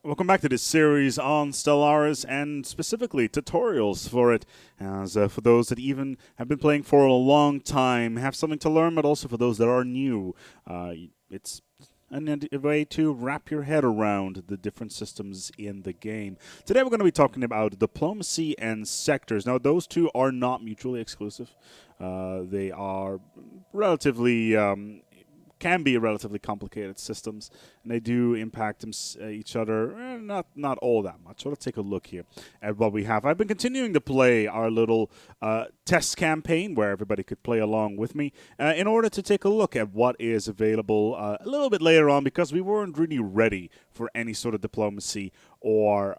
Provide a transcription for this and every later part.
Welcome back to this series on Stellaris and specifically tutorials for it. As for those that even have been playing for a long time, have something to learn, but also for those that are new, it's a way to wrap your head around the different systems in the game. Today we're going to be talking about diplomacy and sectors. Now, those two are not mutually exclusive. They are relatively can be relatively complicated systems, and they do impact each other, not all that much. So let's take a look here at what we have. I've been continuing to play our little test campaign where everybody could play along with me in order to take a look at what is available a little bit later on, because we weren't really ready for any sort of diplomacy or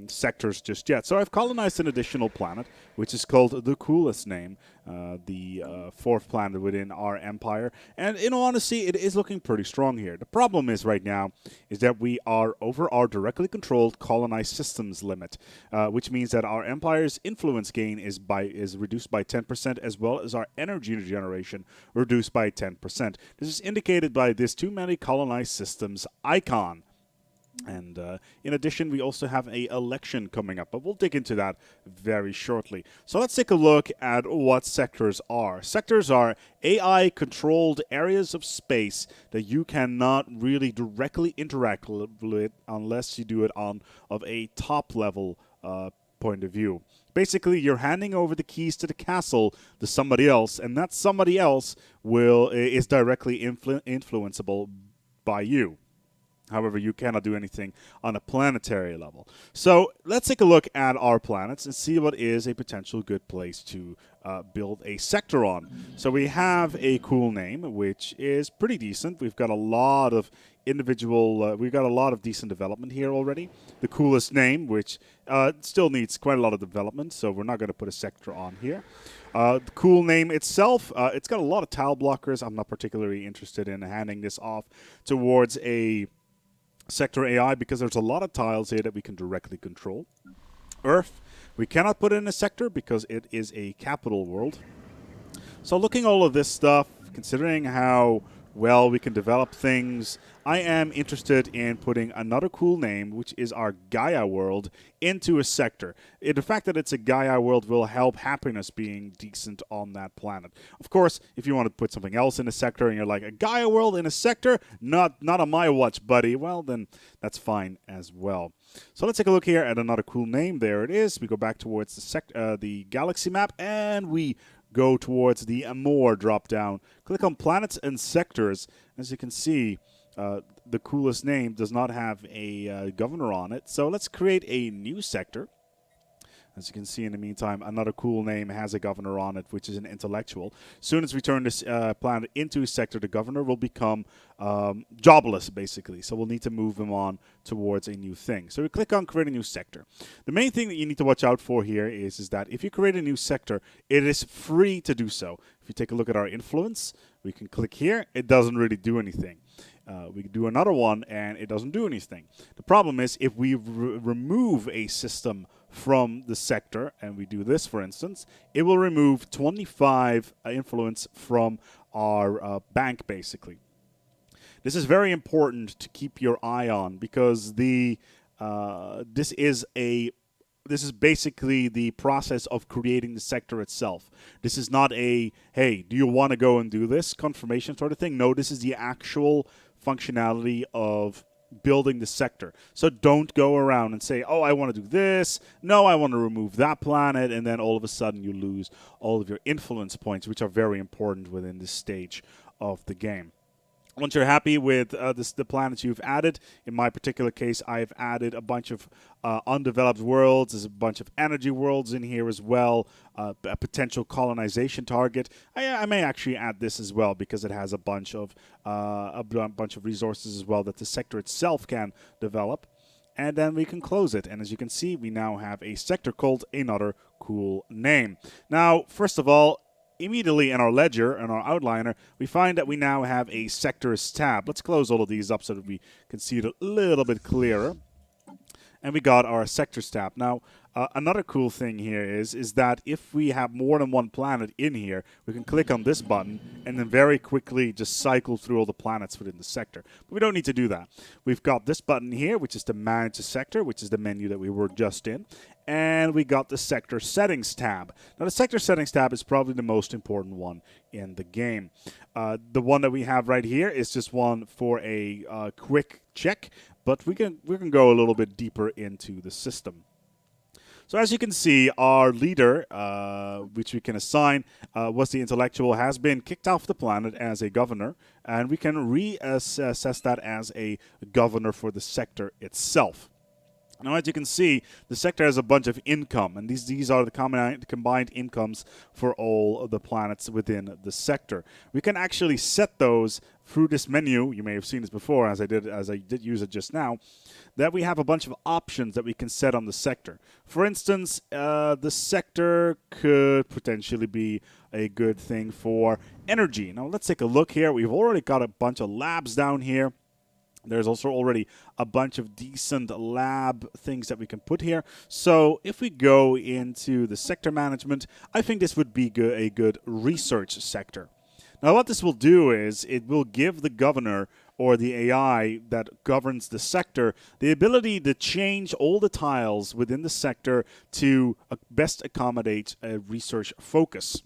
sectors just yet. So I've colonized an additional planet, which is called the coolest name, the fourth planet within our empire. And in all honesty, it is looking pretty strong here. The problem is right now is that we are over our directly controlled colonized systems limit, which means that our empire's influence gain is reduced by 10%, as well as our energy generation reduced by 10%. This is indicated by this too many colonized systems icon. And in addition, we also have an election coming up, but we'll dig into that very shortly. So let's take a look at what sectors are. Sectors are AI-controlled areas of space that you cannot really directly interact with unless you do it on of a top-level point of view. Basically, you're handing over the keys to the castle to somebody else, and that somebody else is directly influenceable by you. However, you cannot do anything on a planetary level. So let's take a look at our planets and see what is a potential good place to build a sector on. So we have a cool name, which is pretty decent. We've got a lot of we've got a lot of decent development here already. The coolest name, which still needs quite a lot of development, so we're not going to put a sector on here. The cool name itself, it's got a lot of tile blockers. I'm not particularly interested in handing this off towards a sector AI because there's a lot of tiles here that we can directly control. Earth, we cannot put in a sector because it is a capital world. So looking at all of this stuff, considering how well we can develop things, I am interested in putting another cool name, which is our Gaia world, into a sector. The fact that it's a Gaia world will help happiness being decent on that planet. Of course, if you want to put something else in a sector and you're like, a Gaia world in a sector? Not on my watch, buddy. Well, then that's fine as well. So let's take a look here at another cool name. There it is. We go back towards the galaxy map, and we go towards the Amor drop-down. Click on planets and sectors. As you can see, the coolest name does not have a governor on it. So let's create a new sector. As you can see in the meantime, another cool name has a governor on it, which is an intellectual. As soon as we turn this planet into a sector, the governor will become jobless, basically. So we'll need to move him on towards a new thing. So we click on create a new sector. The main thing that you need to watch out for here is that if you create a new sector, it is free to do so. If you take a look at our influence, we can click here. It doesn't really do anything. We can do another one, and it doesn't do anything. The problem is if we remove a system from the sector, and we do this, for instance, it will remove 25 influence from our bank, basically. This is very important to keep your eye on because this is basically the process of creating the sector itself. This is not a, hey, do you want to go and do this confirmation sort of thing? No, this is the actual functionality of building the sector. So don't go around and say, oh, I want to do this. No, I want to remove that planet. And then all of a sudden you lose all of your influence points, which are very important within this stage of the game. Once you're happy with the planets you've added, in my particular case, I've added a bunch of undeveloped worlds. There's a bunch of energy worlds in here as well, a potential colonization target. I may actually add this as well because it has a bunch of resources as well that the sector itself can develop. And then we can close it. And as you can see, we now have a sector called Another Cool Name. Now, first of all, immediately in our ledger, in our outliner, we find that we now have a sectors tab. Let's close all of these up so that we can see it a little bit clearer. and we got our sectors tab. Now, another cool thing here is that if we have more than one planet in here, we can click on this button and then very quickly just cycle through all the planets within the sector. But we don't need to do that. We've got this button here, which is to manage the sector, which is the menu that we were just in. And we got the sector settings tab. Now, the sector settings tab is probably the most important one in the game. The one that we have right here is just one for a quick check, but we can go a little bit deeper into the system. So as you can see, our leader, which we can assign, was the intellectual, has been kicked off the planet as a governor, and we can reassess that as a governor for the sector itself. Now, as you can see, the sector has a bunch of income, and these are the combined incomes for all of the planets within the sector. We can actually set those through this menu. You may have seen this before, as I did use it just now, that we have a bunch of options that we can set on the sector. For instance, the sector could potentially be a good thing for energy. Now, let's take a look here. We've already got a bunch of labs down here. There's also already a bunch of decent lab things that we can put here. So if we go into the sector management, I think this would be a good research sector. Now, what this will do is it will give the governor or the AI that governs the sector the ability to change all the tiles within the sector to best accommodate a research focus.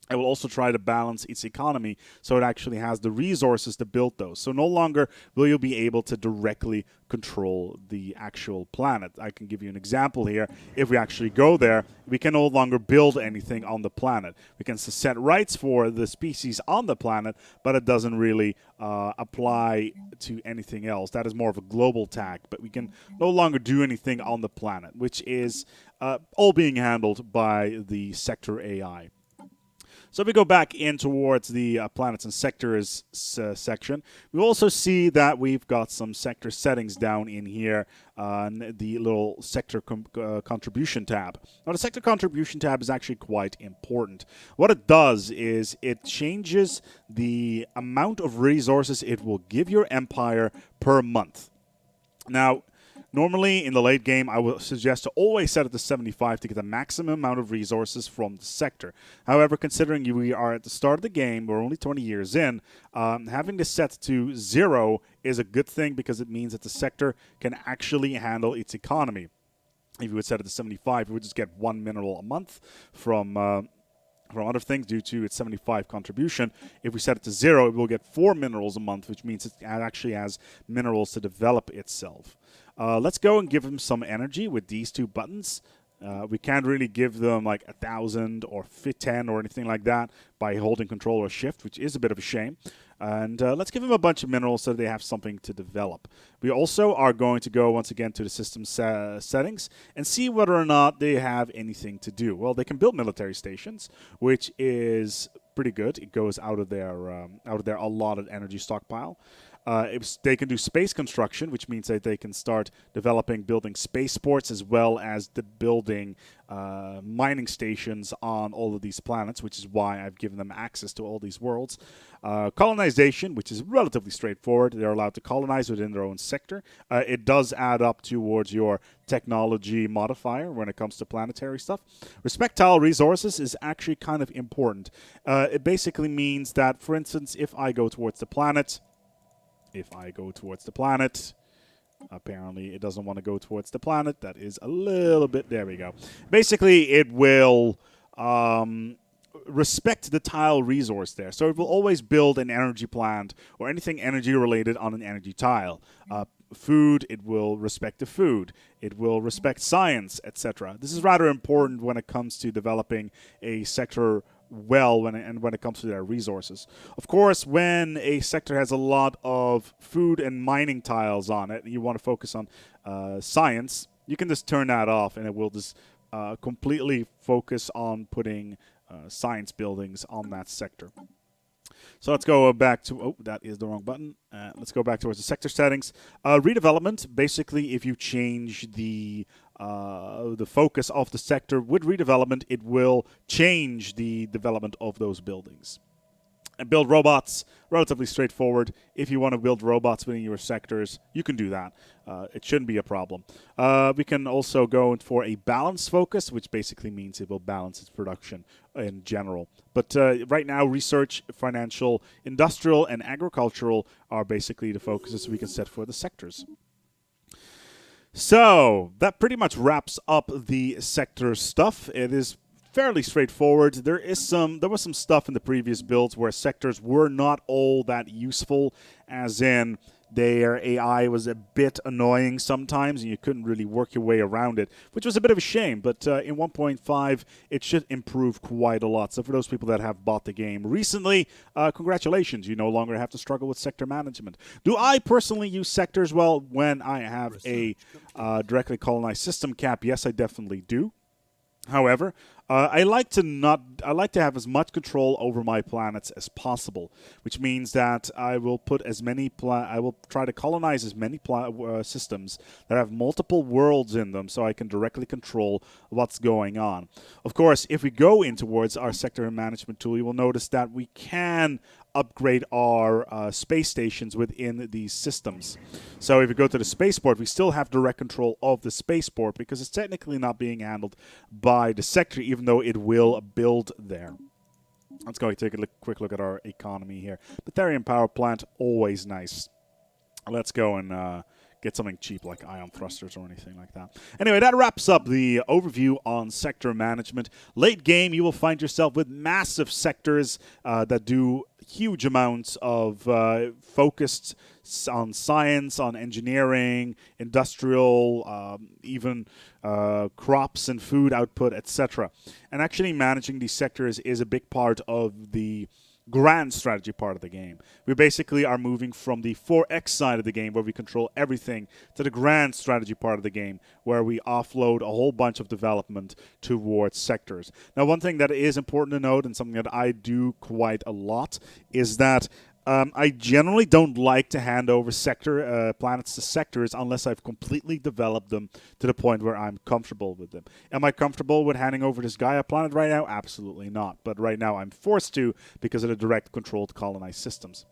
It will also try to balance its economy so it actually has the resources to build those. So no longer will you be able to directly control the actual planet. I can give you an example here. If we actually go there, we can no longer build anything on the planet. We can set rights for the species on the planet, but it doesn't really apply to anything else. That is more of a global tag, but we can no longer do anything on the planet, which is all being handled by the sector AI. So if we go back in towards the planets and sectors section, we also see that we've got some sector settings down in here on the little sector contribution tab. Now, the sector contribution tab is actually quite important. What it does is it changes the amount of resources it will give your empire per month. Now, normally, in the late game, I would suggest to always set it to 75 to get the maximum amount of resources from the sector. However, considering we are at the start of the game, we're only 20 years in, having this set to 0 is a good thing because it means that the sector can actually handle its economy. If you would set it to 75, we would just get 1 mineral a month from other things due to its 75 contribution. If we set it to 0, it will get 4 minerals a month, which means it actually has minerals to develop itself. Let's go and give them some energy with these two buttons. We can't really give them like 1,000 or 10 or anything like that by holding Control or Shift, which is a bit of a shame. And let's give them a bunch of minerals so they have something to develop. We also are going to go once again to the system settings and see whether or not they have anything to do. Well, they can build military stations, which is pretty good. It goes out of their allotted energy stockpile. They can do space construction, which means that they can start building spaceports as well as building mining stations on all of these planets, which is why I've given them access to all these worlds. Colonization, which is relatively straightforward. They're allowed to colonize within their own sector. It does add up towards your technology modifier when it comes to planetary stuff. Respectile resources is actually kind of important. It basically means that, for instance, if I go towards the planet, apparently it doesn't want to go towards the planet. That is a little bit, there we go. Basically, it will respect the tile resource there. So it will always build an energy plant or anything energy related on an energy tile. Food, it will respect the food. It will respect science, etc. This is rather important when it comes to developing a sector well when it comes to their resources. Of course, when a sector has a lot of food and mining tiles on it, and you want to focus on science, you can just turn that off, and it will just completely focus on putting science buildings on that sector. So let's go back to, oh, that is the wrong button. Let's go back towards the sector settings. Redevelopment, basically, if you change the focus of the sector with redevelopment, it will change the development of those buildings. And build robots, relatively straightforward. If you want to build robots within your sectors, you can do that. it shouldn't be a problem. We can also go for a balanced focus, which basically means it will balance its production in general. But right now, research, financial, industrial, and agricultural are basically the focuses we can set for the sectors. So that pretty much wraps up the sector stuff. It is fairly straightforward. There was some stuff in the previous builds where sectors were not all that useful, as in their AI was a bit annoying sometimes, and you couldn't really work your way around it, which was a bit of a shame. But in 1.5, it should improve quite a lot. So for those people that have bought the game recently, congratulations. You no longer have to struggle with sector management. Do I personally use sectors? Well, when I have a directly colonized system cap, yes, I definitely do. However, I like to have as much control over my planets as possible, which means that I will put as many I will try to colonize as many systems that have multiple worlds in them, so I can directly control what's going on. Of course, if we go in towards our sector management tool, you will notice that we can upgrade our space stations within these systems. So if we go to the spaceport, we still have direct control of the spaceport because it's technically not being handled by the sector, even though it will build there. Let's go take a quick look at our economy here. Betharian power plant, always nice. Let's go and get something cheap like ion thrusters or anything like that. Anyway, that wraps up the overview on sector management. Late game, you will find yourself with massive sectors that do huge amounts of focused on science, on engineering, industrial, even crops and food output, etc. And actually managing these sectors is a big part of the grand strategy part of the game. We basically are moving from the 4X side of the game, where we control everything, to the grand strategy part of the game, where we offload a whole bunch of development towards sectors. Now, one thing that is important to note, and something that I do quite a lot, is that I generally don't like to hand over planets to sectors unless I've completely developed them to the point where I'm comfortable with them. Am I comfortable with handing over this Gaia planet right now? Absolutely not. But right now I'm forced to because of the direct controlled colonized systems.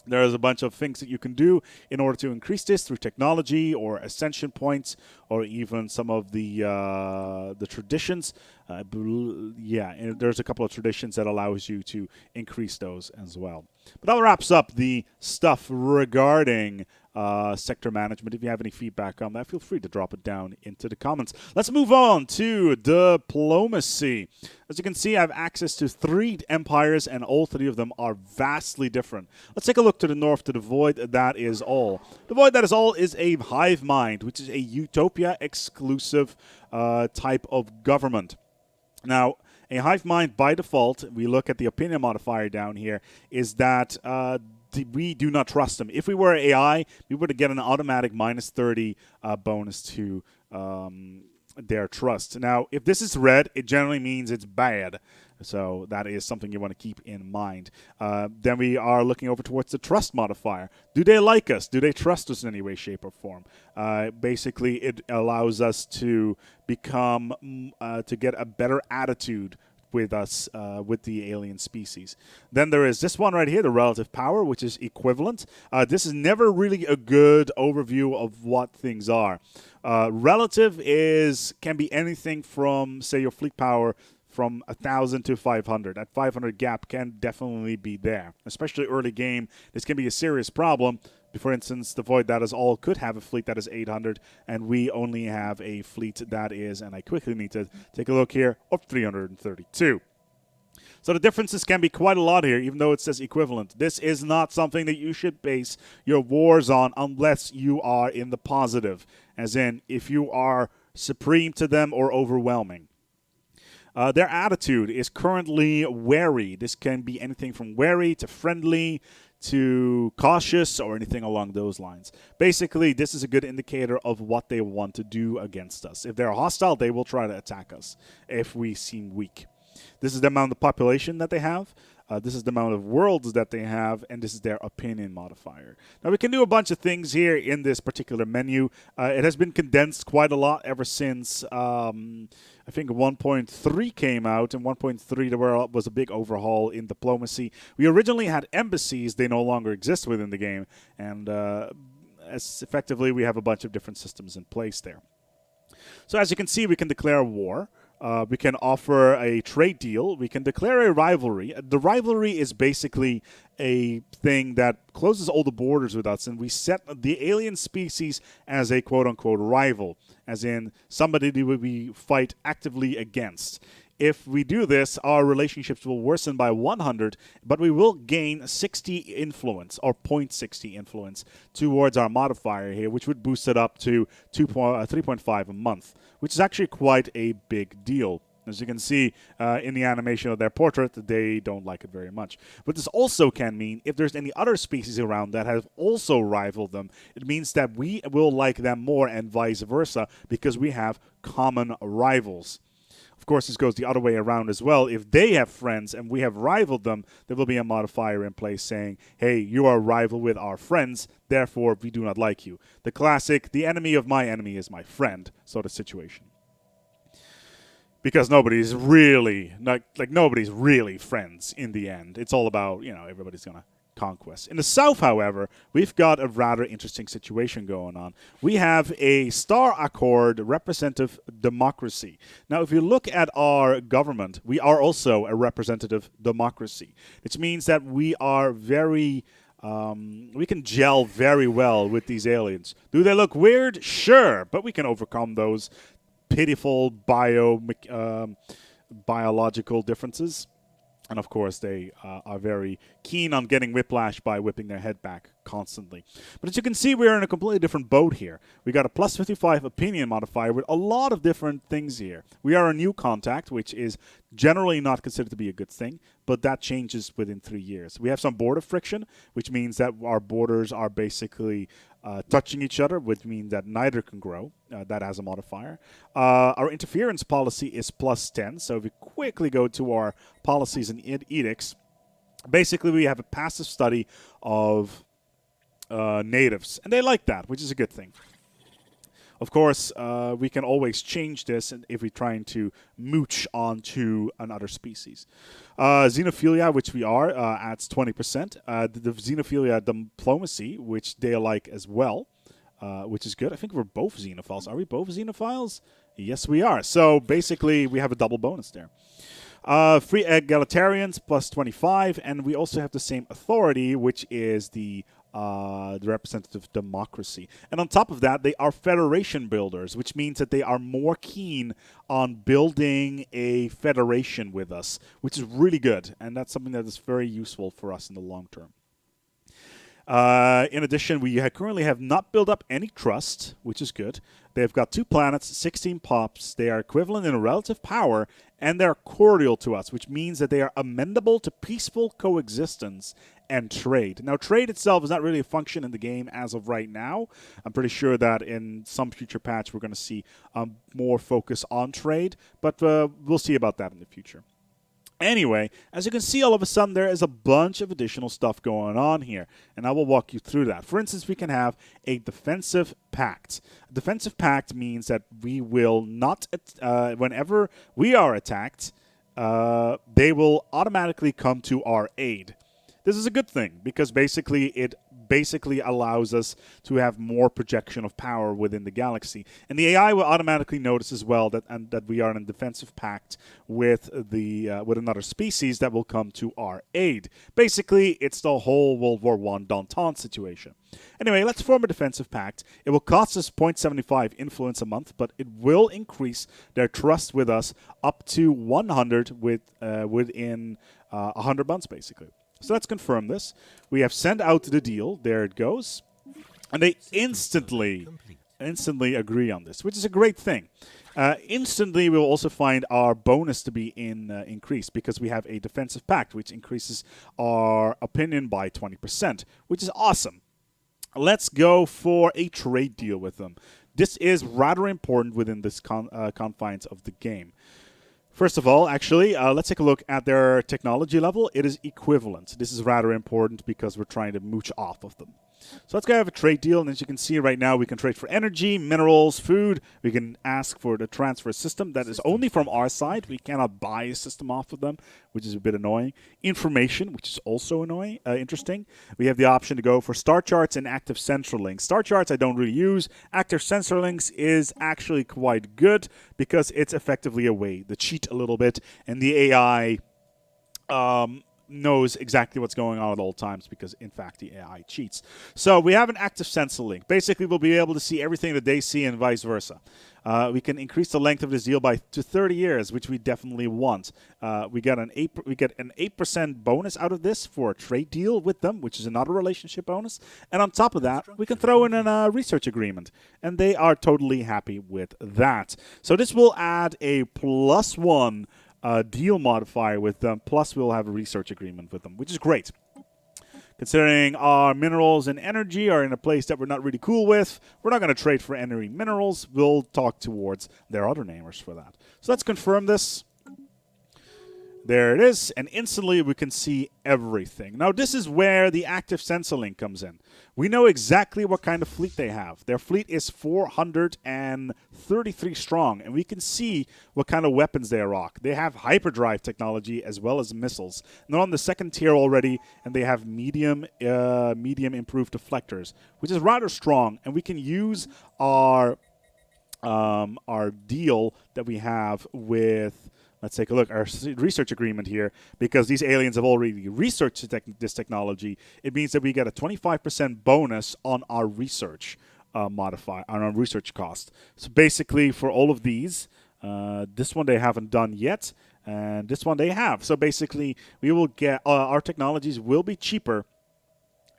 There's a bunch of things that you can do in order to increase this through technology or ascension points, or even some of the traditions. There's a couple of traditions that allows you to increase those as well. But that wraps up the stuff regarding sector management. If you have any feedback on that, feel free to drop it down into the comments. Let's move on to diplomacy. As you can see, I have access to 3 empires, and all 3 of them are vastly different. Let's take a look to the north, to the Void That Is All. The Void That Is All is a hive mind, which is a utopia-exclusive type of government. Now, a hive mind, by default, we look at the opinion modifier down here, is that we do not trust them. If we were AI, we would get an automatic minus 30 bonus to their trust. Now, if this is red, it generally means it's bad. So that is something you want to keep in mind. Then we are looking over towards the trust modifier. Do they like us? Do they trust us in any way, shape, or form? Basically, it allows us to become, to get a better attitude with us, with the alien species. Then there is this one right here, the relative power, which is equivalent. This is never really a good overview of what things are. Relative can be anything from, say, your fleet power from 1,000 to 500. That 500 gap can definitely be there, especially early game. This can be a serious problem. For instance, the Void That Is All could have a fleet that is 800, and we only have a fleet that is, and I quickly need to take a look here, of 332. So the differences can be quite a lot here, even though it says equivalent. This is not something that you should base your wars on unless you are in the positive, as in if you are supreme to them or overwhelming. Their attitude is currently wary. This can be anything from wary to friendly to cautious or anything along those lines. Basically, this is a good indicator of what they want to do against us. If they're hostile, they will try to attack us if we seem weak. This is the amount of population that they have. This is the amount of worlds that they have, and this is their opinion modifier. Now, we can do a bunch of things here in this particular menu. It has been condensed quite a lot ever since, I think 1.3 came out. In 1.3, there was a big overhaul in diplomacy. We originally had embassies. They no longer exist within the game, and as effectively, we have a bunch of different systems in place there. So as you can see, we can declare war. We can offer a trade deal. We can declare a rivalry. The rivalry is basically a thing that closes all the borders with us, and we set the alien species as a quote-unquote rival, as in somebody that we fight actively against. If we do this, our relationships will worsen by 100, but we will gain 60 influence, or 0.60 influence, towards our modifier here, which would boost it up to 3.5 a month, which is actually quite a big deal. As you can see in the animation of their portrait, they don't like it very much. But this also can mean if there's any other species around that have also rivaled them, it means that we will like them more and vice versa, because we have common rivals. Of course, this goes the other way around as well. If they have friends and we have rivaled them, there will be a modifier in place saying, hey, you are a rival with our friends, therefore we do not like you. The classic, the enemy of my enemy is my friend sort of situation. Because nobody's really, nobody's really friends in the end. It's all about, everybody's going to conquest. In the south, however, we've got a rather interesting situation going on. We have a Star Accord representative democracy. Now, if you look at our government, we are also a representative democracy, which means that we are very... we can gel very well with these aliens. Do they look weird? Sure, but we can overcome those pitiful biological differences. And of course, they are very keen on getting whiplash by whipping their head back constantly. But as you can see, we're in a completely different boat here. We got a plus 55 opinion modifier with a lot of different things here. We are a new contact, which is generally not considered to be a good thing, but that changes within 3 years. We have some border friction, which means that our borders are basically touching each other, which means that neither can grow. That has a modifier. Our interference policy is plus 10, so if we quickly go to our policies and edicts, basically we have a passive study of natives, and they like that, which is a good thing. Of course, we can always change this if we're trying to mooch onto another species. Xenophilia, which we are, adds 20%. The xenophilia diplomacy, which they like as well, which is good. I think we're both xenophiles. Are we both xenophiles? Yes, we are. So basically, we have a double bonus there. Free egalitarians, plus 25. And we also have the same authority, which is the representative democracy. And on top of that, they are federation builders, which means that they are more keen on building a federation with us, which is really good. And that's something that is very useful for us in the long term. In addition, we currently have not built up any trust, which is good. They've got 2 planets, 16 pops. They are equivalent in relative power, and they're cordial to us, which means that they are amendable to peaceful coexistence and trade. Now, trade itself is not really a function in the game as of right now. I'm pretty sure that in some future patch we're going to see more focus on trade, but we'll see about that in the future. Anyway, as you can see, all of a sudden there is a bunch of additional stuff going on here, and I will walk you through that. For instance, we can have a defensive pact. A defensive pact means that we will not, whenever we are attacked, they will automatically come to our aid. This is a good thing because basically it allows us to have more projection of power within the galaxy. And the AI will automatically notice as well that we are in a defensive pact with another species that will come to our aid. Basically, it's the whole World War I Danton situation. Anyway, let's form a defensive pact. It will cost us 0.75 influence a month, but it will increase their trust with us up to 100 within 100 months, basically. So let's confirm this. We have sent out the deal. There it goes. And they instantly agree on this, which is a great thing. Instantly, we'll also find our bonus to be increased because we have a defensive pact, which increases our opinion by 20%, which is awesome. Let's go for a trade deal with them. This is rather important within this confines of the game. First of all, actually, let's take a look at their technology level. It is equivalent. This is rather important because we're trying to mooch off of them. So let's go have a trade deal, and as you can see right now, we can trade for energy, minerals, food. We can ask for the transfer system. That is only from our side. We cannot buy a system off of them, which is a bit annoying. Information, which is also annoying, interesting. We have the option to go for star charts and active sensor links. Star charts I don't really use. Active sensor links is actually quite good because it's effectively a way to cheat a little bit, and the AI knows exactly what's going on at all times because, in fact, the AI cheats. So we have an active sensor link. Basically, we'll be able to see everything that they see and vice versa. We can increase the length of this deal to 30 years, which we definitely want. We get an 8% bonus out of this for a trade deal with them, which is another relationship bonus. And on top of that, we can throw in a research agreement, and they are totally happy with that. So this will add a +1 deal modifier with them, plus we'll have a research agreement with them, which is great. Considering our minerals and energy are in a place that we're not really cool with, we're not going to trade for any minerals. We'll talk towards their other namers for that. So let's confirm this. There it is, and instantly we can see everything. Now this is where the active sensor link comes in. We know exactly what kind of fleet they have. Their fleet is 433 strong, and we can see what kind of weapons they rock. They have hyperdrive technology as well as missiles. They're on the second tier already, and they have medium improved deflectors, which is rather strong, and we can use our deal that we have with... Let's take a look. Our research agreement here, because these aliens have already researched this technology, it means that we get a 25% bonus on our research modifier, on our research cost. So basically, for all of these, this one they haven't done yet, and this one they have. So basically, we will get our technologies will be cheaper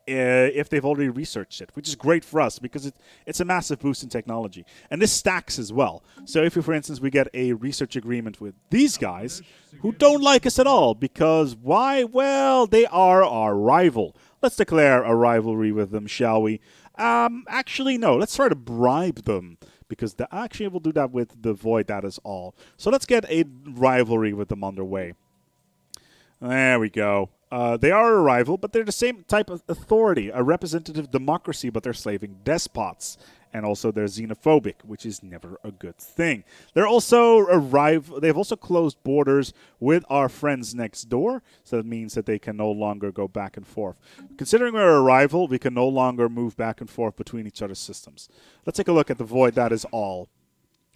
if they've already researched it, which is great for us because it's a massive boost in technology. And this stacks as well. So if, for instance, we get a research agreement with these guys who don't like us at all, because why? Well, they are our rival. Let's declare a rivalry with them, shall we? Actually, no. Let's try to bribe them, because actually we'll do that with the Void, that is all. So let's get a rivalry with them underway. There we go. They are a rival, but they're the same type of authority, a representative democracy, but they're slaving despots. And also they're xenophobic, which is never a good thing. They're also a rival. They've also closed borders with our friends next door, so that means that they can no longer go back and forth. Considering we're a rival, we can no longer move back and forth between each other's systems. Let's take a look at the Void, that is all.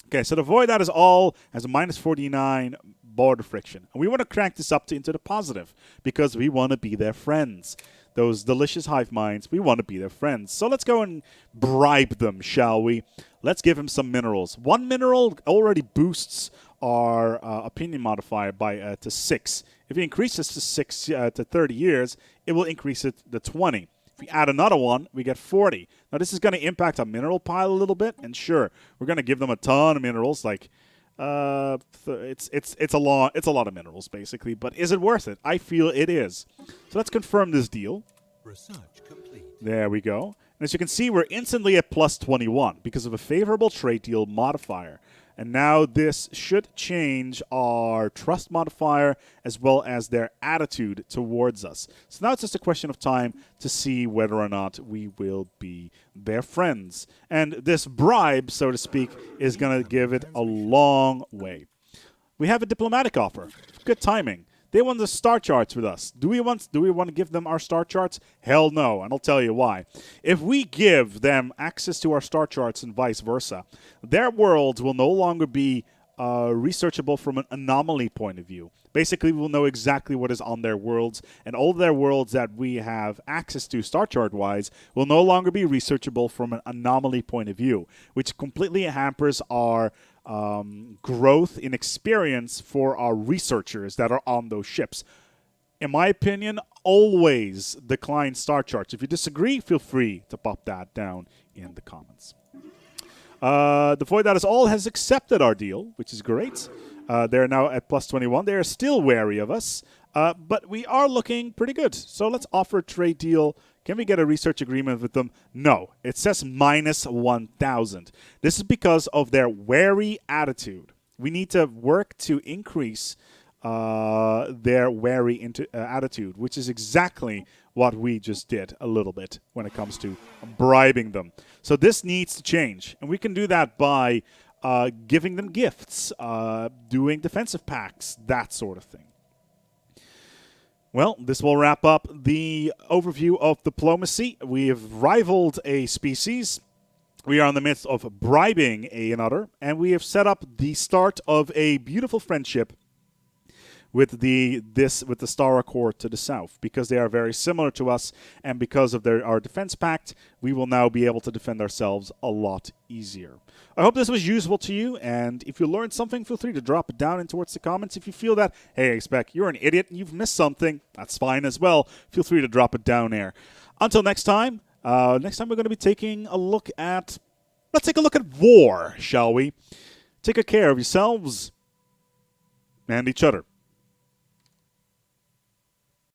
Okay, so the Void, that is all, has a -49 border friction. And we want to crank this up into the positive because we want to be their friends. Those delicious hive minds, we want to be their friends. So let's go and bribe them, shall we? Let's give him some minerals. One mineral already boosts our opinion modifier by to 6. If we increase this to 6 to 30 years, it will increase it to 20. If we add another one, we get 40. Now this is going to impact our mineral pile a little bit, and sure, we're going to give them a ton of minerals, like it's a lot of minerals basically, but is it worth it? I feel it is. So let's confirm this deal. Research complete. There we go. And as you can see, we're instantly at +21 because of a favorable trade deal modifier. And now this should change our trust modifier as well as their attitude towards us. So now it's just a question of time to see whether or not we will be their friends. And this bribe, so to speak, is going to give it a long way. We have a diplomatic offer. Good timing. They want the star charts with us. Do we want to give them our star charts? Hell no, and I'll tell you why. If we give them access to our star charts and vice versa, their worlds will no longer be researchable from an anomaly point of view. Basically, we'll know exactly what is on their worlds, and all their worlds that we have access to star chart-wise will no longer be researchable from an anomaly point of view, which completely hampers our growth in experience for our researchers that are on those ships. In my opinion, always decline star charts. If you disagree, feel free to pop that down in the comments. The Void That Is All has accepted our deal, which is great. They're now at +21. They are still wary of us, but we are looking pretty good. So let's offer a trade deal. Can we get a research agreement with them? No. It says -1,000. This is because of their wary attitude. We need to work to increase their wary attitude, which is exactly what we just did a little bit when it comes to bribing them. So this needs to change, and we can do that by giving them gifts, doing defensive pacts, that sort of thing. Well, this will wrap up the overview of diplomacy. We have rivaled a species. We are in the midst of bribing another, and we have set up the start of a beautiful friendship with the Star Accord to the south, because they are very similar to us, and because of our defense pact, we will now be able to defend ourselves a lot easier. I hope this was useful to you, and if you learned something, feel free to drop it down in towards the comments. If you feel that, hey, ASpec, you're an idiot and you've missed something, that's fine as well. Feel free to drop it down there. Until next time we're going to be taking a look at, let's take a look at war, shall we? Take care of yourselves and each other.